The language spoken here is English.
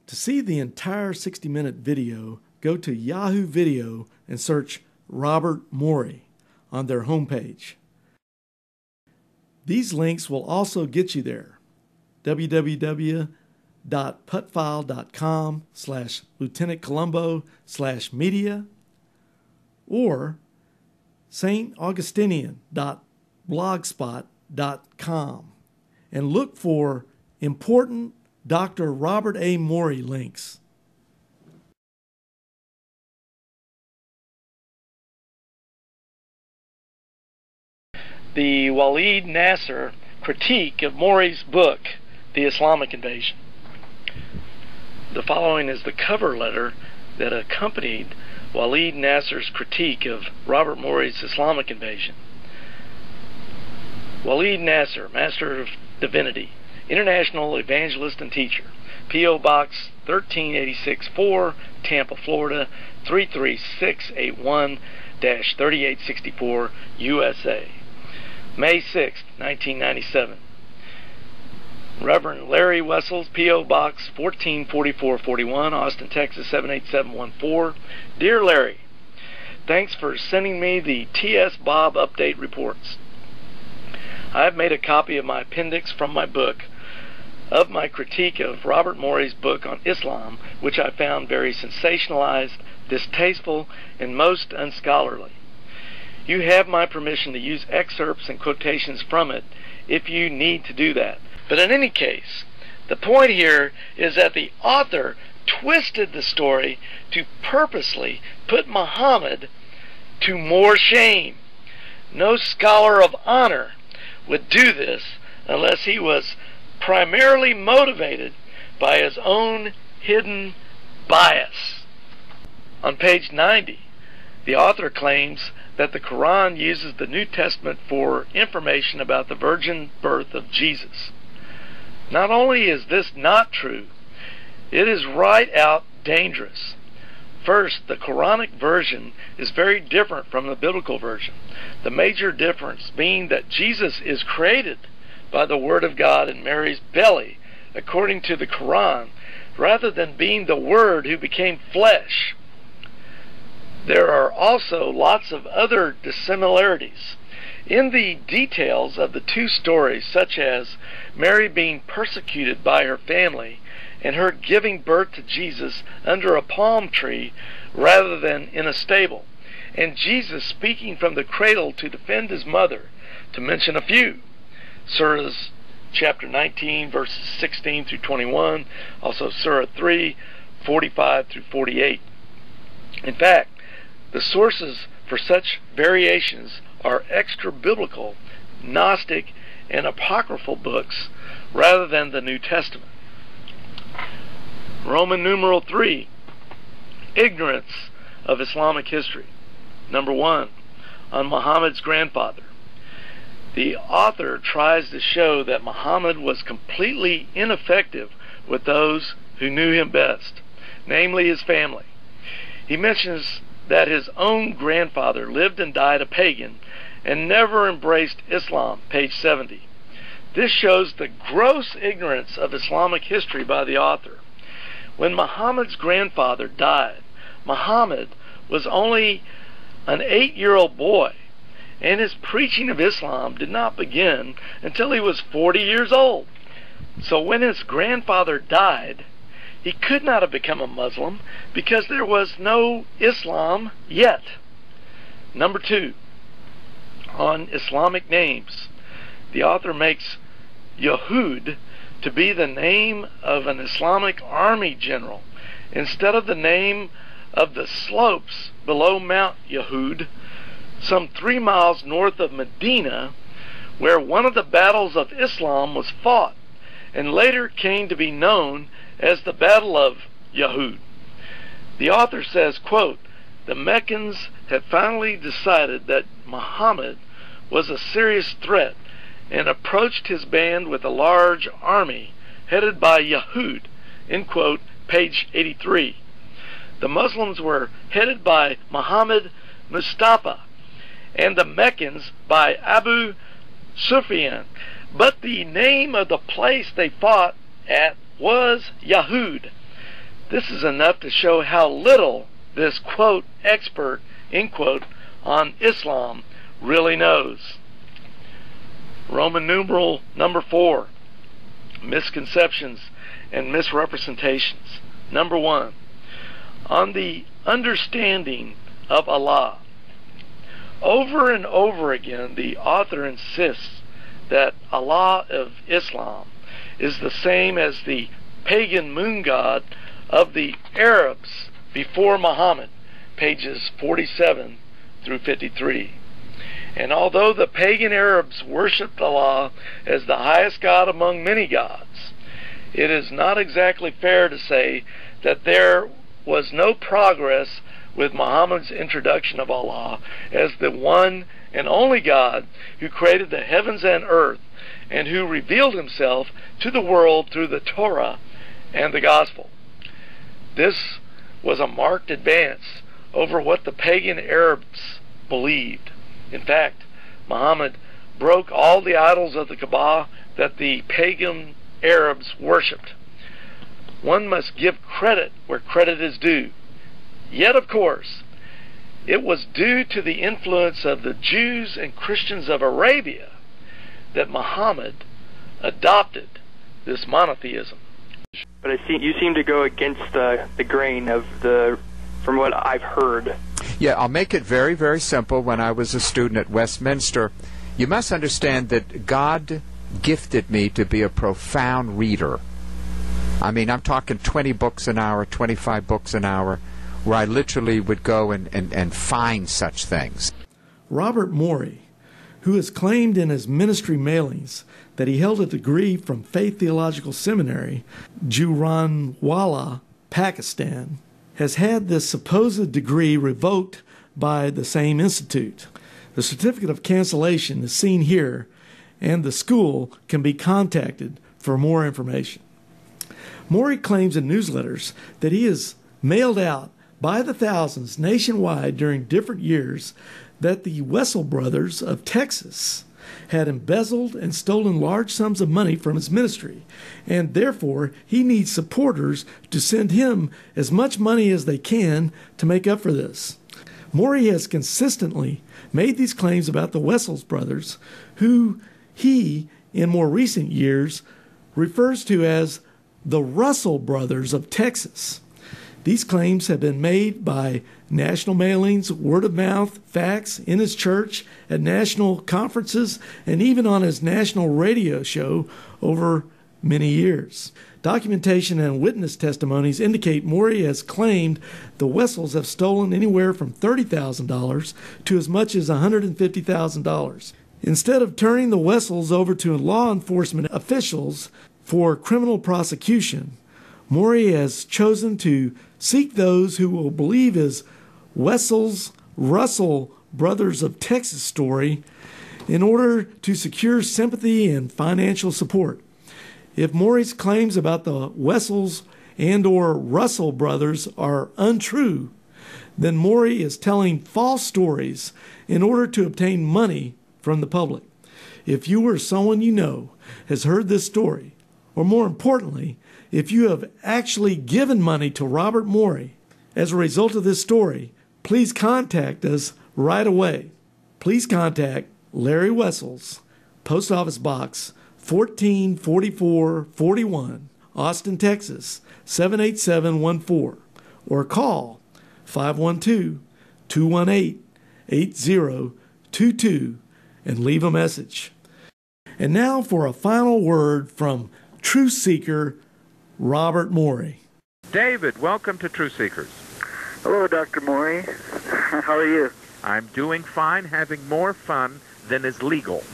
To see the entire 60-minute video, go to Yahoo Video and search Robert Morey on their homepage. These links will also get you there. www.putfile.com/lieutenantcolumbo/media or staugustinian.blogspot.com and look for important Dr. Robert A. Morey links. The Waleed Nassar critique of Morey's book, The Islamic Invasion. The following is the cover letter that accompanied Waleed Nassar's critique of Robert Morey's Islamic Invasion. Waleed Nassar, Master of Divinity, International Evangelist and Teacher, P.O. Box 13864, Tampa, Florida 33681-3864, USA. May 6, 1997. Reverend Larry Wessels, P.O. Box 144441, Austin, Texas 78714. Dear Larry, thanks for sending me the T.S. Bob update reports. I have made a copy of my appendix from my book of my critique of Robert Morey's book on Islam, which I found very sensationalized, distasteful, and most unscholarly. You have my permission to use excerpts and quotations from it if you need to do that. But in any case, the point here is that the author twisted the story to purposely put Muhammad to more shame. No scholar of honor would do this unless he was primarily motivated by his own hidden bias. On page 90, the author claims that the Quran uses the New Testament for information about the virgin birth of Jesus. Not only is this not true, it is right out dangerous. First, the Quranic version is very different from the biblical version, the major difference being that Jesus is created by the Word of God in Mary's belly, according to the Quran, rather than being the Word who became flesh. There are also lots of other dissimilarities in the details of the two stories, such as Mary being persecuted by her family and her giving birth to Jesus under a palm tree rather than in a stable, and Jesus speaking from the cradle to defend his mother, to mention a few. Surahs chapter 19, verses 16 through 21, also Surah 3, 45 through 48. In fact, the sources for such variations are extra-biblical, Gnostic, and apocryphal books rather than the New Testament. Roman numeral 3, ignorance of Islamic history. Number 1, on Muhammad's grandfather. The author tries to show that Muhammad was completely ineffective with those who knew him best, namely his family. He mentions that his own grandfather lived and died a pagan and never embraced Islam, page 70. This shows the gross ignorance of Islamic history by the author. When Muhammad's grandfather died, Muhammad was only an 8-year-old boy, and his preaching of Islam did not begin until he was 40 years old. So when his grandfather died, he could not have become a Muslim because there was no Islam yet. Number 2, on Islamic names. The author makes Yahud to be the name of an Islamic army general instead of the name of the slopes below Mount Yahud, some 3 miles north of Medina, where one of the battles of Islam was fought and later came to be known as the Battle of Yahud. The author says, quote, the Meccans had finally decided that Muhammad was a serious threat and approached his band with a large army headed by Yahud, end quote, page 83. The Muslims were headed by Muhammad Mustafa and the Meccans by Abu Sufyan, but the name of the place they fought at was Yahud. This is enough to show how little this, quote, expert, end quote, on Islam really knows. Roman numeral number 4, misconceptions and misrepresentations. Number 1, on the understanding of Allah. Over and over again, the author insists that Allah of Islam is the same as the pagan moon god of the Arabs before Muhammad, pages 47 through 53. And although the pagan Arabs worshipped Allah as the highest god among many gods, it is not exactly fair to say that there was no progress with Muhammad's introduction of Allah as the one and only God who created the heavens and earth and who revealed himself to the world through the Torah and the Gospel. This was a marked advance over what the pagan Arabs believed. In fact, Muhammad broke all the idols of the Kaaba that the pagan Arabs worshipped. One must give credit where credit is due. Yet, of course, it was due to the influence of the Jews and Christians of Arabia that Muhammad adopted this monotheism. But you seem to go against the grain from what I've heard. Yeah, I'll make it very, very simple. When I was a student at Westminster, you must understand that God gifted me to be a profound reader. I mean, I'm talking 20 books an hour, 25 books an hour, where I literally would go and find such things. Robert Morey, who has claimed in his ministry mailings that he held a degree from Faith Theological Seminary, Gujranwala, Pakistan, has had this supposed degree revoked by the same institute. The certificate of cancellation is seen here, and the school can be contacted for more information. Morey claims in newsletters that he has mailed out by the thousands nationwide during different years that the Wessel brothers of Texas had embezzled and stolen large sums of money from his ministry, and therefore he needs supporters to send him as much money as they can to make up for this. Morey has consistently made these claims about the Wessels brothers, who he, in more recent years, refers to as the Russell brothers of Texas. These claims have been made by national mailings, word of mouth, facts, in his church, at national conferences, and even on his national radio show over many years. Documentation and witness testimonies indicate Morey has claimed the Wessels have stolen anywhere from $30,000 to as much as $150,000. Instead of turning the Wessels over to law enforcement officials for criminal prosecution, Morey has chosen to seek those who will believe his Wessels-Russell brothers of Texas story in order to secure sympathy and financial support. If Morey's claims about the Wessels and or Russell brothers are untrue, then Morey is telling false stories in order to obtain money from the public. If you or someone you know has heard this story, or more importantly, if you have actually given money to Robert Morey as a result of this story, please contact us right away. Please contact Larry Wessels, Post Office Box 144441, Austin, Texas 78714, or call 512-218-8022 and leave a message. And now for a final word from Truth Seeker Robert Morey. David, welcome to Truth Seekers. Hello, Dr. Morey. How are you? I'm doing fine, having more fun than is legal.